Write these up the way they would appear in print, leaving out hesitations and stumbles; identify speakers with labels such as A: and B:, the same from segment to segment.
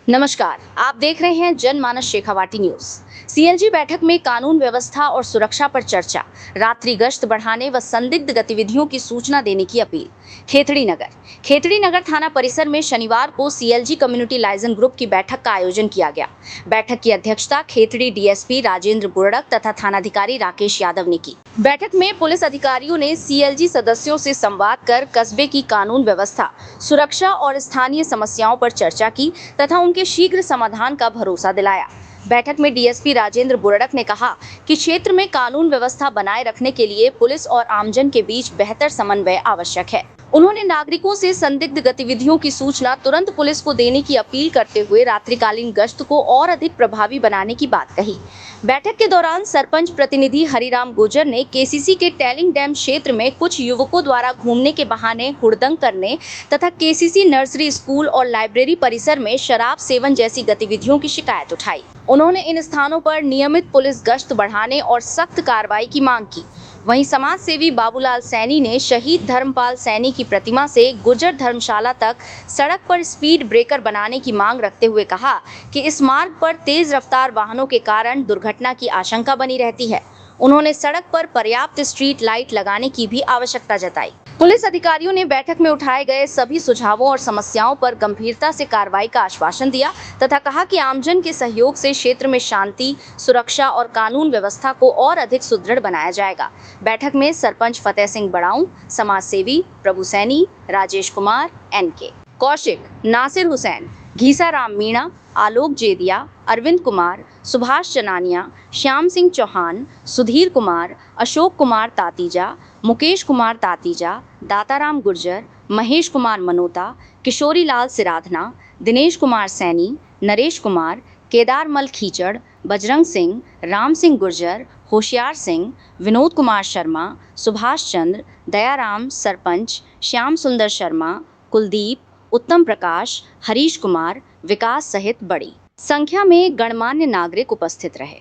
A: नमस्कार, आप देख रहे हैं जनमानस शेखावाटी न्यूज। सीएलजी बैठक में कानून व्यवस्था और सुरक्षा पर चर्चा, रात्रि गश्त बढ़ाने व संदिग्ध गतिविधियों की सूचना देने की अपील। खेतड़ी नगर थाना परिसर में शनिवार को सीएलजी कम्युनिटी लाइजन ग्रुप की बैठक का आयोजन किया गया। बैठक की अध्यक्षता खेतड़ी डीएसपी राजेंद्र बुरड़क तथा थानाधिकारी राकेश यादव ने की। बैठक में पुलिस अधिकारियों ने सीएलजी सदस्यों से संवाद कर कस्बे की कानून व्यवस्था, सुरक्षा और स्थानीय समस्याओं पर चर्चा की तथा उनके शीघ्र समाधान का भरोसा दिलाया। बैठक में डीएसपी राजेंद्र बुरड़क ने कहा कि क्षेत्र में कानून व्यवस्था बनाए रखने के लिए पुलिस और आमजन के बीच बेहतर समन्वय आवश्यक है। उन्होंने नागरिकों से संदिग्ध गतिविधियों की सूचना तुरंत पुलिस को देने की अपील करते हुए रात्रिकालीन गश्त को और अधिक प्रभावी बनाने की बात कही। बैठक के दौरान सरपंच प्रतिनिधि हरिराम गुर्जर ने केसीसी के टैलिंग डैम क्षेत्र में कुछ युवकों द्वारा घूमने के बहाने हुड़दंग करने तथा केसीसी नर्सरी स्कूल और लाइब्रेरी परिसर में शराब सेवन जैसी गतिविधियों की शिकायत उठाई। उन्होंने इन स्थानों पर नियमित पुलिस गश्त बढ़ाने और सख्त कार्रवाई की मांग की। वहीं समाज सेवी बाबूलाल सैनी ने शहीद धर्मपाल सैनी की प्रतिमा से गुर्जर धर्मशाला तक सड़क पर स्पीड ब्रेकर बनाने की मांग रखते हुए कहा कि इस मार्ग पर तेज रफ्तार वाहनों के कारण दुर्घटना की आशंका बनी रहती है। उन्होंने सड़क पर पर्याप्त स्ट्रीट लाइट लगाने की भी आवश्यकता जताई। पुलिस अधिकारियों ने बैठक में उठाए गए सभी सुझावों और समस्याओं पर गंभीरता से कार्रवाई का आश्वासन दिया तथा कहा कि आमजन के सहयोग से क्षेत्र में शांति, सुरक्षा और कानून व्यवस्था को और अधिक सुदृढ़ बनाया जाएगा। बैठक में सरपंच फतेह सिंह बड़ाऊ, समाज सेवी प्रभु सैनी, राजेश कुमार, एनके कौशिक, नासिर हुसैन, घीसाराम मीणा, आलोक जेदिया, अरविंद कुमार, सुभाष चनानिया, श्याम सिंह चौहान, सुधीर कुमार, अशोक कुमार तातीजा, मुकेश कुमार तातीजा, दाताराम गुर्जर, महेश कुमार मनोता, किशोरी लाल सिराधना, दिनेश कुमार सैनी, नरेश कुमार, केदारमल खीचड़, बजरंग सिंह, राम सिंह गुर्जर, होशियार सिंह, विनोद कुमार शर्मा, सुभाष चंद्र, दयाराम, सरपंच, श्याम सुंदर शर्मा, कुलदीप, उत्तम प्रकाश, हरीश कुमार, विकास सहित बड़ी संख्या में गणमान्य नागरिक उपस्थित रहे।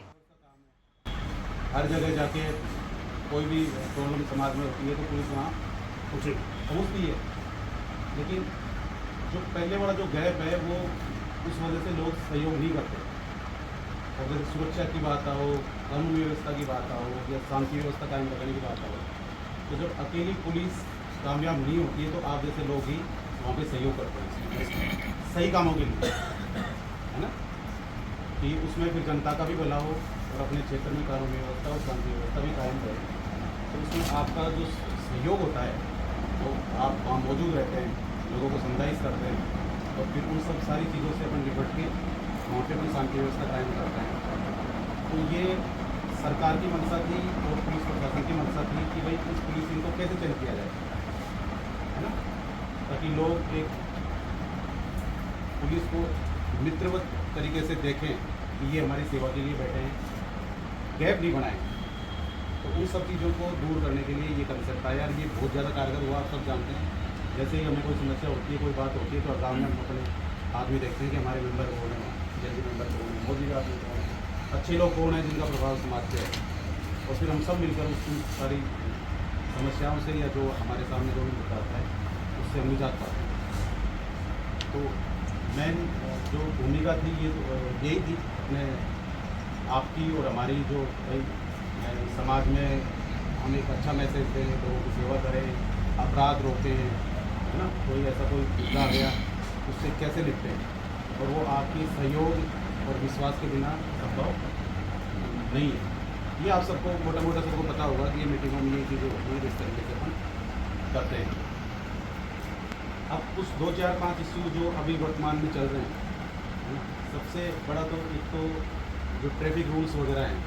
B: हर जगह जाके कोई भी प्रॉब्लम समाज में होती है तो पुलिस वहाँ पहुँचती है, लेकिन जो पहले वाला जो गैप है वो उस वजह से लोग सहयोग नहीं करते। अगर सुरक्षा की बात हो, कानून व्यवस्था की बात हो या शांति व्यवस्था कायम रखने की बात हो, तो जब अकेली पुलिस कामयाब नहीं होती है तो आप जैसे लोग ही वहाँ पे सहयोग करते हैं सही कामों के लिए, है ना, कि उसमें फिर जनता का भी भला हो और अपने क्षेत्र में कानून व्यवस्था और शांति व्यवस्था भी कायम रहे। तो उसमें आपका जो सहयोग होता है तो आप वहाँ मौजूद रहते हैं, लोगों को समझाइश करते हैं और फिर उन सब सारी चीज़ों से अपन निपट के वहाँ पर अपनी शांति व्यवस्था कायम करते हैं। तो ये सरकार की मंशा थी और पुलिस प्रशासन की मंशा थी कि भाई इस पुलिसिंग को कैसे चेंज किया जाए, है ना, ताकि लोग एक पुलिस को मित्रवत तरीके से देखें कि ये हमारी सेवा के लिए बैठे हैं, गैप नहीं बनाएं। तो उन सब चीज़ों को दूर करने के लिए ये कंसेप्ट आया और ये बहुत ज़्यादा कारगर हुआ। आप सब जानते हैं, जैसे ही हमें कोई समस्या होती है, कोई बात होती है तो गाँव में हम अपने आदमी देखते हैं कि हमारे मेंबर कौन है, जल्दी मेंबर कौन है, मोदी का आदमी कौन है, अच्छे लोग कौन है जिनका प्रभाव समाज पे है, और फिर हम सब मिलकर उस सारी समस्याओं से या जो हमारे सामने जो भी मुद्दा आता है उससे हम निजात पाते हैं। तो मेन जो भूमिका थी ये यही थी अपने आपकी और हमारी, जो भाई समाज में हम एक अच्छा मैसेज दें, लोगों की सेवा करें, अपराध रोकें, है ना, कोई ऐसा कोई मुद्दा आ गया उससे कैसे निपटें, और वो आपकी सहयोग और विश्वास के बिना संभव नहीं है। ये आप सबको मोटा मोटा सबको पता होगा कि ये मीटिंगों में ये चीज़ें होती हैं, जिस तरीके से हम करते हैं। अब कुछ 2, 4, 5 इश्यू जो अभी वर्तमान में चल रहे हैं, सबसे बड़ा तो एक तो जो ट्रैफिक रूल्स वगैरह हैं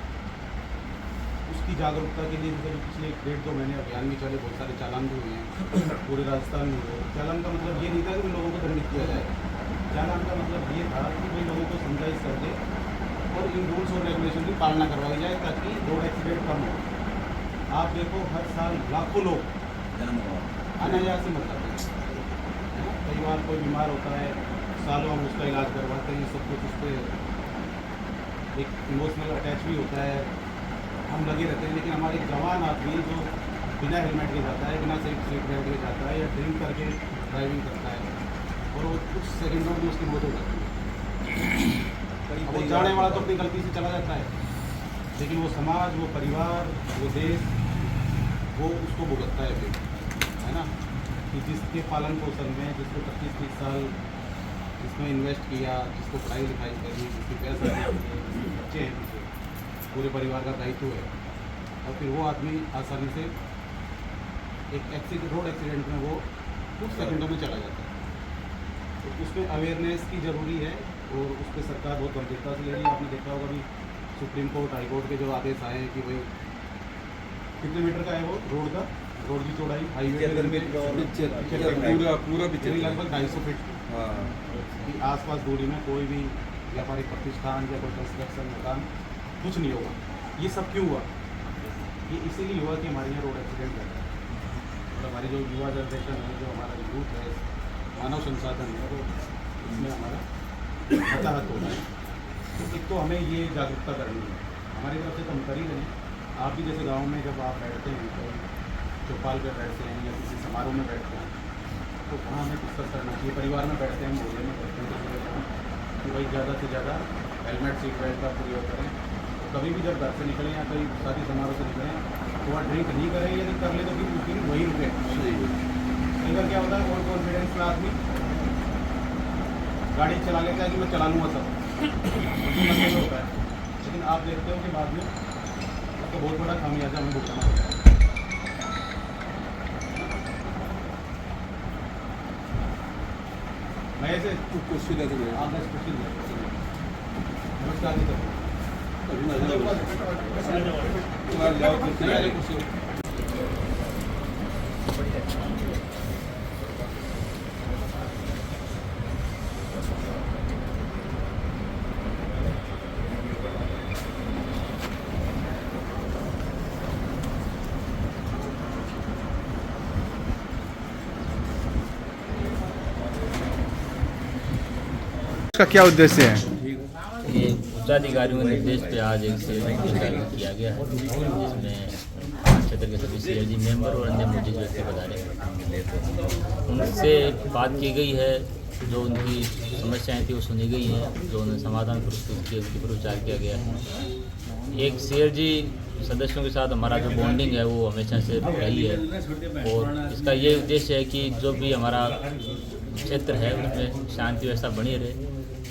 B: उसकी जागरूकता के लिए जैसे पिछले 1.5-2 महीने अभियान भी चले, बहुत सारे चालान भी हुए हैं पूरे राजस्थान में हुए। चालान का मतलब ये नहीं था कि लोगों को दंडित किया जाए, चालान का मतलब ये था कि भाई लोगों को समझाइश करके और इन रूल्स और रेगुलेशन की पालना करवाई जाए ताकि रोड एक्सीडेंट कम हो। आप देखो हर साल लाखों लोग अनायास से मर जाते हैं। कई बार कोई बीमार होता है, सालों हम उसका इलाज करवाते हैं, सब कुछ उस पर एक इमोशनल अटैच भी होता है, हम लगे रहते हैं, लेकिन हमारे जवान आदमी जो बिना हेलमेट के जाता है, बिना सीट बेल्ट के जाता है या ड्रिंक करके ड्राइविंग करता है और वो कुछ सेकंडों में उसकी मौत हो जाती है। अब वो जाने वाला तो अपनी गलती से चला जाता है, लेकिन वो समाज, वो परिवार, वो देश, वो उसको भुगतता है फिर, है ना। कि जिसके पालन पोषण में, जिसको 25-30 साल जिसमें इन्वेस्ट किया, जिसको पढ़ाई लिखाई करी, जिसके पैसा दिए, जिसके बच्चे हैं पीछे, पूरे परिवार का दायित्व है, और फिर वो आदमी आसानी से एक रोड एक्सीडेंट में वो कुछ सेकंडों में चला जाता है। तो उसमें अवेयरनेस की ज़रूरी है और उस पर सरकार बहुत गंभीरता से ले रही है। आपने देखा होगा अभी सुप्रीम कोर्ट, हाई कोर्ट के जो आदेश आए हैं कि भाई कितने मीटर का है वो रोड की चौड़ाई, हाईवे पूरा लगभग 250 फीट की आसपास दूरी में कोई भी व्यापारिक प्रतिष्ठान या कोई कंस्ट्रक्शन मकान कुछ नहीं होगा। ये सब क्यों हुआ? ये इसीलिए हुआ कि हमारे यहाँ रोड एक्सीडेंट है और हमारी जो युवा जनरेशन है, जो हमारा यूथ है, मानव संसाधन है, वो इसमें हमारा हताहत हो रहा है। तो एक तो हमें ये जागरूकता करनी है, हमारी तरफ से तो हम कर ही रहे हैं। आप भी जैसे गांव में जब आप बैठते हैं, तो चौपाल पर बैठते हैं या किसी समारोह में बैठते हैं, तो वहाँ हमें डिस्कस करना चाहिए। परिवार में बैठते हैं, मोहल्ले में बैठते हैं, तो कि भाई ज़्यादा से ज़्यादा हेलमेट, सीट बेल्ट का प्रयोग करें। कभी भी जब घर से निकलें या कहीं शादी समारोह से निकलें, तो वहाँ ड्रिंक नहीं करें, यदि कर ले तो फिर उस दिन वहीं रुके। कई बार क्या होता है, ओवर कॉन्फिडेंस में आदमी गाड़ी चला लेता है कि मैं चला लूँगा सब, होता है। लेकिन आप देखते हो कि बाद में तो बहुत बड़ा खामियाजा हमें भुगतना होता है। मैं ऐसे नमस्कार जी सर।
C: इसका क्या उद्देश्य है?
D: ये उच्चाधिकारियों के निर्देश पे आज एक सेल किया गया है, जिसमें क्षेत्र के सभी CLG मेंबर और अन्य मुद्दे व्यक्ति पधारे हैं। उनसे बात की गई है, जो उनकी समस्याएं थी वो सुनी गई हैं, जो उन्हें समाधान प्रस्तुत किए उनके पर विचार किया गया है। एक CLG सदस्यों के साथ हमारा जो बॉन्डिंग है वो हमेशा से रही है, और इसका ये उद्देश्य है कि जो भी हमारा क्षेत्र है उसमें शांति व्यवस्था बनी रहे।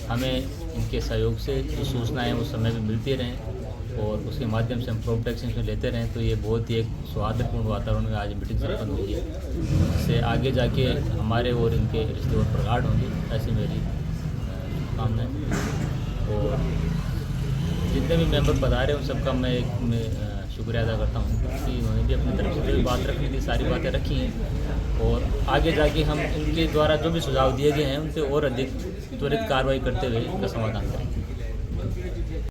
D: हमें इनके सहयोग से जो सूचनाएं उस समय में मिलती रहें और उसके माध्यम से हम प्रोटेक्शन में लेते रहें, तो ये बहुत ही एक सौहार्दपूर्ण वातावरण में आज मीटिंग संपन्न हुई है। इससे आगे जाके हमारे और इनके रिश्ते और प्रगाढ़ होंगे, ऐसी मेरी कामना है। और जितने भी मेंबर पधारे उन सबका मैं शुक्रिया अदा करता हूँ कि उन्होंने भी अपनी तरफ से जो भी बात रखनी थी सारी बातें रखी हैं, और आगे जाके हम इनके द्वारा जो भी सुझाव दिए गए हैं उन पर और अधिक त्वरित कार्रवाई करते हुए इनका समाधान करेंगे।